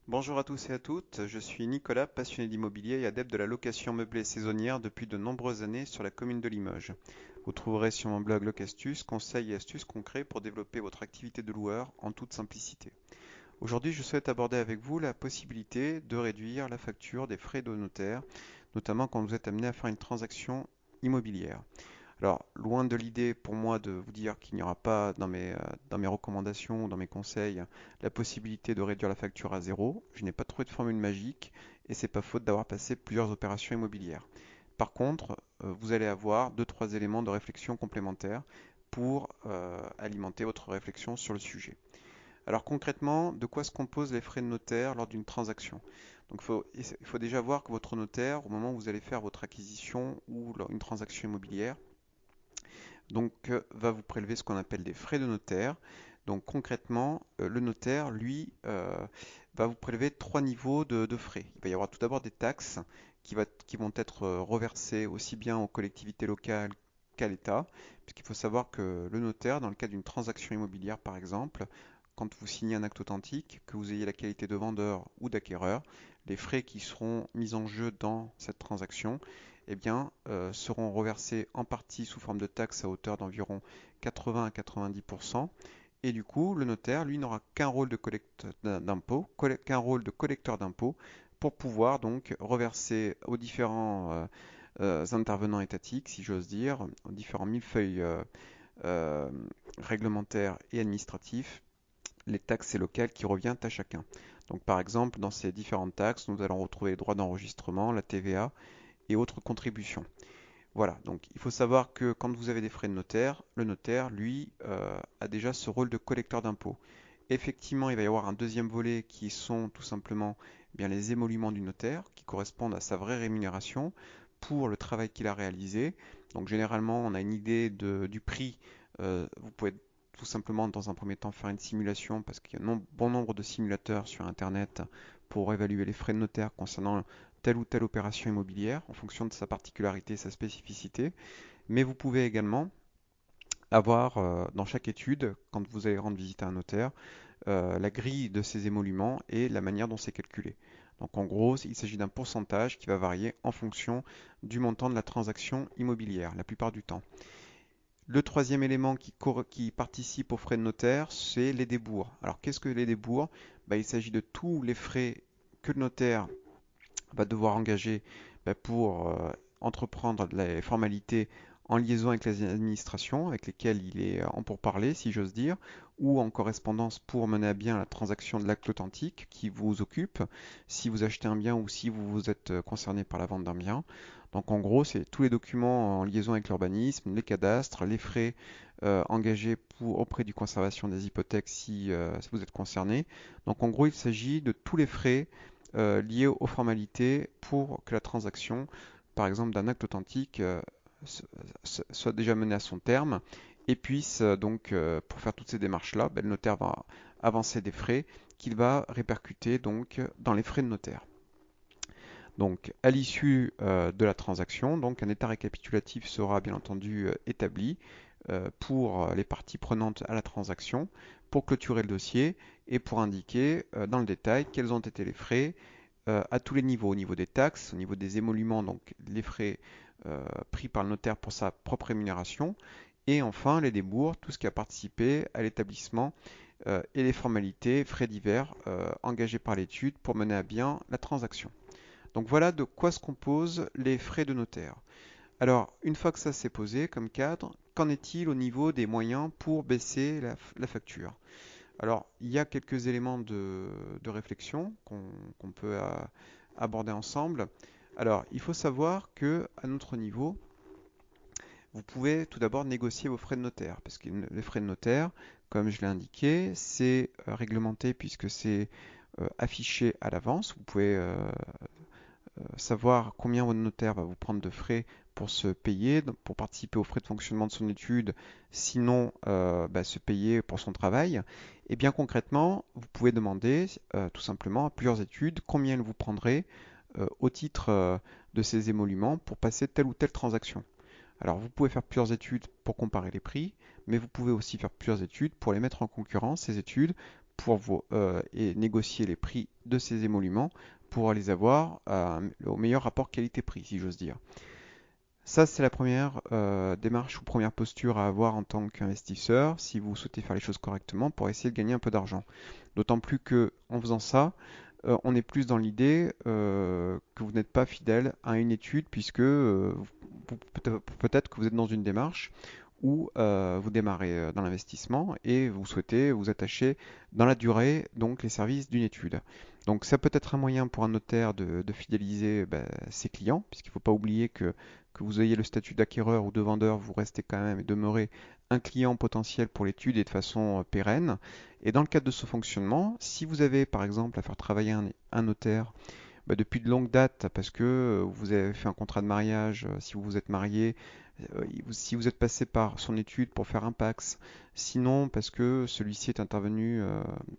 Bonjour à tous et à toutes, je suis Nicolas, passionné d'immobilier et adepte de la location meublée saisonnière depuis de nombreuses années sur la commune de Limoges. Vous trouverez sur mon blog Locastus conseils et astuces concrets pour développer votre activité de loueur en toute simplicité. Aujourd'hui, je souhaite aborder avec vous la possibilité de réduire la facture des frais de notaire, notamment quand vous êtes amené à faire une transaction immobilière. Alors, loin de l'idée pour moi de vous dire qu'il n'y aura pas dans mes recommandations ou dans mes conseils la possibilité de réduire la facture à zéro, je n'ai pas trouvé de formule magique et c'est pas faute d'avoir passé plusieurs opérations immobilières. Par contre, vous allez avoir deux, trois éléments de réflexion complémentaires pour alimenter votre réflexion sur le sujet. Alors concrètement, de quoi se composent les frais de notaire lors d'une transaction? Donc il faut déjà voir que votre notaire, au moment où vous allez faire votre acquisition ou une transaction immobilière, va vous prélever ce qu'on appelle des frais de notaire. Donc concrètement, le notaire, lui, va vous prélever trois niveaux de frais. Il va y avoir tout d'abord des taxes qui vont être reversées aussi bien aux collectivités locales qu'à l'État, puisqu'il faut savoir que le notaire, dans le cas d'une transaction immobilière par exemple, quand vous signez un acte authentique, que vous ayez la qualité de vendeur ou d'acquéreur, les frais qui seront mis en jeu dans cette transaction eh bien, seront reversés en partie sous forme de taxes à hauteur d'environ 80 à 90%. Et du coup, le notaire, lui, n'aura qu'un rôle de qu'un rôle de collecteur d'impôts pour pouvoir donc reverser aux différents intervenants étatiques, si j'ose dire, aux différents millefeuilles euh, réglementaires et administratifs, les taxes locales qui reviennent à chacun. Donc par exemple, dans ces différentes taxes, nous allons retrouver les droits d'enregistrement, la TVA et autres contributions. Voilà, donc il faut savoir que quand vous avez des frais de notaire, le notaire, lui, a déjà ce rôle de collecteur d'impôts. Effectivement, il va y avoir un deuxième volet qui sont tout simplement bien les émoluments du notaire, qui correspondent à sa vraie rémunération pour le travail qu'il a réalisé. Donc généralement, on a une idée du prix. Vous pouvez tout simplement dans un premier temps faire une simulation parce qu'il y a un bon nombre de simulateurs sur Internet pour évaluer les frais de notaire concernant telle ou telle opération immobilière en fonction de sa particularité et sa spécificité. Mais vous pouvez également avoir dans chaque étude, quand vous allez rendre visite à un notaire, la grille de ces émoluments et la manière dont c'est calculé. Donc en gros, il s'agit d'un pourcentage qui va varier en fonction du montant de la transaction immobilière, la plupart du temps. Le troisième élément qui participe aux frais de notaire, c'est les débours. Alors qu'est-ce que les débours? Il s'agit de tous les frais que le notaire va devoir engager pour entreprendre les formalités en liaison avec les administrations avec lesquelles il est en pourparlers, si j'ose dire, ou en correspondance pour mener à bien la transaction de l'acte authentique qui vous occupe, si vous achetez un bien ou si vous vous êtes concerné par la vente d'un bien. Donc en gros, c'est tous les documents en liaison avec l'urbanisme, les cadastres, les frais engagés auprès du conservation des hypothèques si vous êtes concerné. Donc en gros, il s'agit de tous les frais liées aux formalités pour que la transaction, par exemple d'un acte authentique, soit déjà menée à son terme et puisse pour faire toutes ces démarches-là, le notaire va avancer des frais qu'il va répercuter donc dans les frais de notaire. Donc, à l'issue de la transaction, donc un état récapitulatif sera bien entendu établi pour les parties prenantes à la transaction, pour clôturer le dossier et pour indiquer dans le détail quels ont été les frais à tous les niveaux, au niveau des taxes, au niveau des émoluments, donc les frais pris par le notaire pour sa propre rémunération, et enfin les débours, tout ce qui a participé à l'établissement et les formalités, frais divers engagés par l'étude pour mener à bien la transaction. Donc voilà de quoi se composent les frais de notaire. Alors, une fois que ça s'est posé comme cadre, qu'en est-il au niveau des moyens pour baisser la facture? Alors, il y a quelques éléments de réflexion qu'on peut aborder ensemble. Alors, il faut savoir que à notre niveau, vous pouvez tout d'abord négocier vos frais de notaire, parce que les frais de notaire, comme je l'ai indiqué, c'est réglementé puisque c'est affiché à l'avance. Vous pouvez savoir combien votre notaire va vous prendre de frais pour se payer, pour participer aux frais de fonctionnement de son étude, sinon se payer pour son travail. Et bien concrètement, vous pouvez demander tout simplement à plusieurs études combien elles vous prendraient au titre de ces émoluments pour passer telle ou telle transaction. Alors vous pouvez faire plusieurs études pour comparer les prix, mais vous pouvez aussi faire plusieurs études pour les mettre en concurrence, ces études, et négocier les prix de ces émoluments pour les avoir au meilleur rapport qualité-prix, si j'ose dire. Ça, c'est la première démarche ou première posture à avoir en tant qu'investisseur si vous souhaitez faire les choses correctement pour essayer de gagner un peu d'argent. D'autant plus que en faisant ça, on est plus dans l'idée que vous n'êtes pas fidèle à une étude puisque peut-être que vous êtes dans une démarche où vous démarrez dans l'investissement et vous souhaitez vous attacher dans la durée donc les services d'une étude. Donc ça peut être un moyen pour un notaire de fidéliser ses clients, puisqu'il ne faut pas oublier que vous ayez le statut d'acquéreur ou de vendeur, vous restez quand même et demeurez un client potentiel pour l'étude et de façon pérenne. Et dans le cadre de ce fonctionnement, si vous avez par exemple à faire travailler un notaire depuis de longues dates, parce que vous avez fait un contrat de mariage, si vous vous êtes marié, si vous êtes passé par son étude pour faire un PACS, sinon parce que celui-ci est intervenu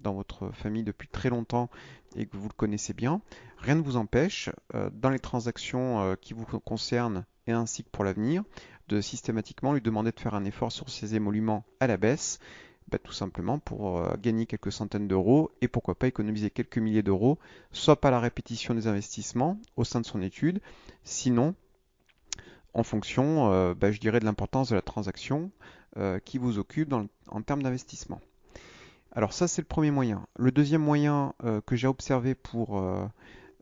dans votre famille depuis très longtemps et que vous le connaissez bien, rien ne vous empêche, dans les transactions qui vous concernent et ainsi que pour l'avenir, de systématiquement lui demander de faire un effort sur ses émoluments à la baisse, tout simplement pour gagner quelques centaines d'euros et pourquoi pas économiser quelques milliers d'euros, soit par la répétition des investissements au sein de son étude, sinon en fonction, je dirais, de l'importance de la transaction qui vous occupe en termes d'investissement. Alors ça, c'est le premier moyen. Le deuxième moyen que j'ai observé pour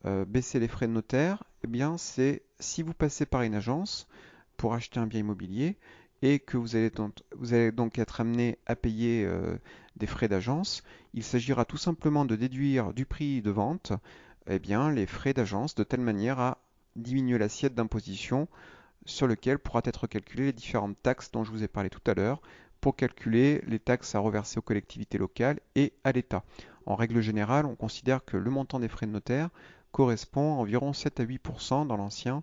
baisser les frais de notaire, eh bien, c'est si vous passez par une agence pour acheter un bien immobilier et que vous allez donc être amené à payer des frais d'agence, il s'agira tout simplement de déduire du prix de vente eh bien, les frais d'agence de telle manière à diminuer l'assiette d'imposition sur lequel pourra être calculées les différentes taxes dont je vous ai parlé tout à l'heure pour calculer les taxes à reverser aux collectivités locales et à l'État. En règle générale, on considère que le montant des frais de notaire correspond à environ 7 à 8% dans l'ancien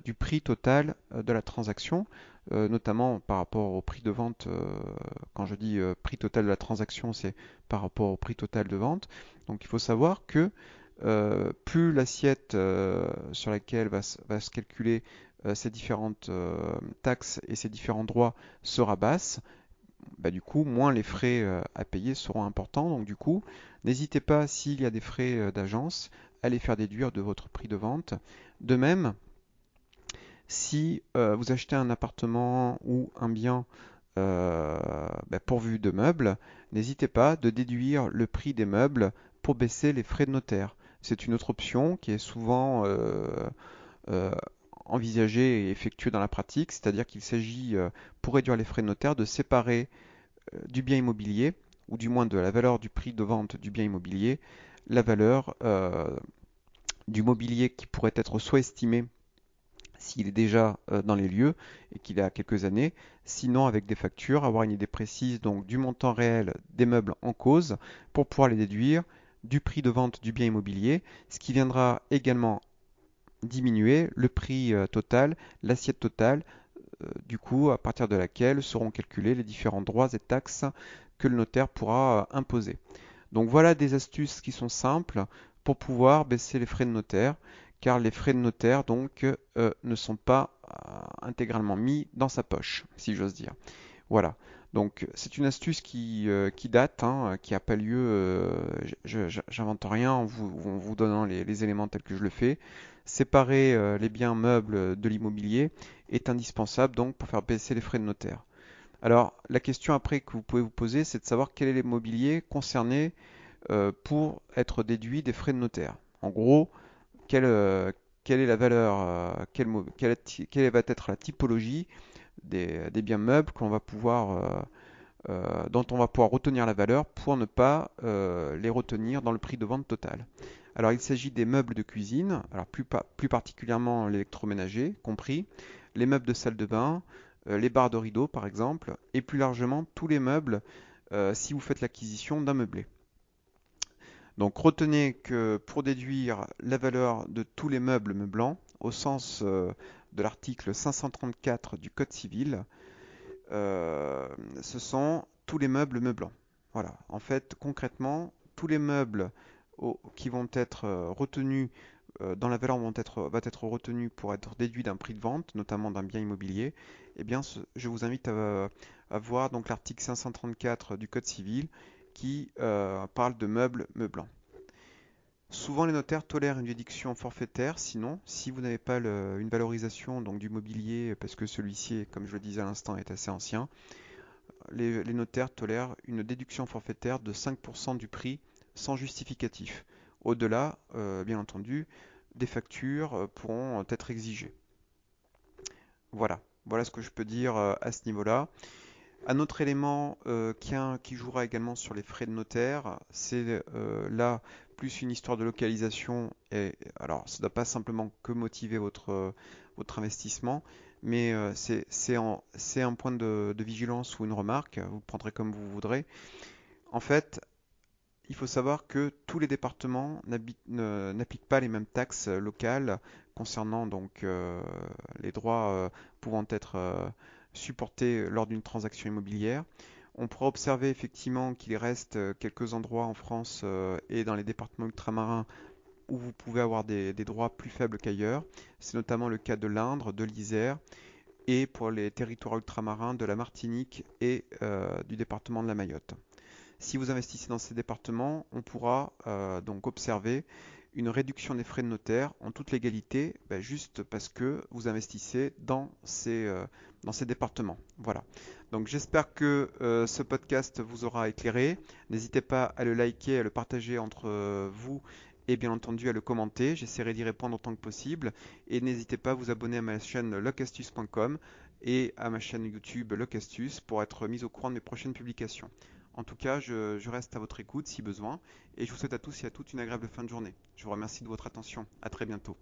du prix total de la transaction, notamment par rapport au prix de vente. Quand je dis prix total de la transaction, c'est par rapport au prix total de vente. Donc il faut savoir que plus l'assiette sur laquelle va se calculer ces différentes taxes et ces différents droits sera basse, du coup, moins les frais à payer seront importants. Donc du coup, n'hésitez pas, s'il y a des frais d'agence, à les faire déduire de votre prix de vente. De même, si vous achetez un appartement ou un bien pourvu de meubles, n'hésitez pas de déduire le prix des meubles pour baisser les frais de notaire. C'est une autre option qui est souvent euh, envisagée et effectuée dans la pratique, c'est-à-dire qu'il s'agit, pour réduire les frais de notaire, de séparer du bien immobilier, ou du moins de la valeur du prix de vente du bien immobilier, la valeur du mobilier qui pourrait être soit estimé s'il est déjà dans les lieux et qu'il a quelques années, sinon avec des factures, avoir une idée précise donc du montant réel des meubles en cause pour pouvoir les déduire du prix de vente du bien immobilier, ce qui viendra également diminuer le prix total, l'assiette totale, du coup à partir de laquelle seront calculés les différents droits et taxes que le notaire pourra imposer. Donc voilà des astuces qui sont simples pour pouvoir baisser les frais de notaire, car les frais de notaire donc ne sont pas intégralement mis dans sa poche, si j'ose dire. Voilà. Donc c'est une astuce qui date, hein, qui n'a pas lieu, j'invente rien en vous donnant les éléments tels que je le fais. Séparer les biens meubles de l'immobilier est indispensable donc pour faire baisser les frais de notaire. Alors la question après que vous pouvez vous poser, c'est de savoir quel est l'immobilier concerné pour être déduit des frais de notaire. En gros, quelle, euh, quelle est la valeur, quelle va être la typologie des biens meubles dont on va pouvoir retenir la valeur pour ne pas les retenir dans le prix de vente total. Alors il s'agit des meubles de cuisine, alors plus particulièrement l'électroménager compris, les meubles de salle de bain, les barres de rideaux par exemple, et plus largement tous les meubles si vous faites l'acquisition d'un meublé. Donc retenez que pour déduire la valeur de tous les meubles meublants, au sens de l'article 534 du Code civil, euh, ce sont tous les meubles meublants. Voilà. En fait, concrètement, tous les meubles qui vont être retenus dans la valeur va être retenu pour être déduit d'un prix de vente, notamment d'un bien immobilier, eh bien, je vous invite à voir donc l'article 534 du Code civil qui parle de meubles meublants. Souvent, les notaires tolèrent une déduction forfaitaire, sinon, si vous n'avez pas une valorisation donc, du mobilier, parce que celui-ci, comme je le disais à l'instant, est assez ancien, les notaires tolèrent une déduction forfaitaire de 5% du prix sans justificatif. Au-delà, bien entendu, des factures pourront être exigées. Voilà, voilà ce que je peux dire à ce niveau-là. Un autre élément qui jouera également sur les frais de notaire, c'est là plus une histoire de localisation. Et, alors, ça ne doit pas simplement que motiver votre investissement, mais c'est un point de vigilance ou une remarque, vous le prendrez comme vous voudrez. En fait, il faut savoir que tous les départements n'appliquent pas les mêmes taxes locales concernant donc les droits pouvant être supportés lors d'une transaction immobilière. On pourra observer effectivement qu'il reste quelques endroits en France et dans les départements ultramarins où vous pouvez avoir des droits plus faibles qu'ailleurs. C'est notamment le cas de l'Indre, de l'Isère et pour les territoires ultramarins de la Martinique et du département de la Mayotte. Si vous investissez dans ces départements, on pourra donc observer une réduction des frais de notaire en toute légalité, juste parce que vous investissez dans ces départements. Voilà. Donc j'espère que ce podcast vous aura éclairé. N'hésitez pas à le liker, à le partager entre vous et bien entendu à le commenter. J'essaierai d'y répondre autant que possible. Et n'hésitez pas à vous abonner à ma chaîne locastus.com et à ma chaîne YouTube Locastus pour être mis au courant de mes prochaines publications. En tout cas, je reste à votre écoute si besoin et je vous souhaite à tous et à toutes une agréable fin de journée. Je vous remercie de votre attention. À très bientôt.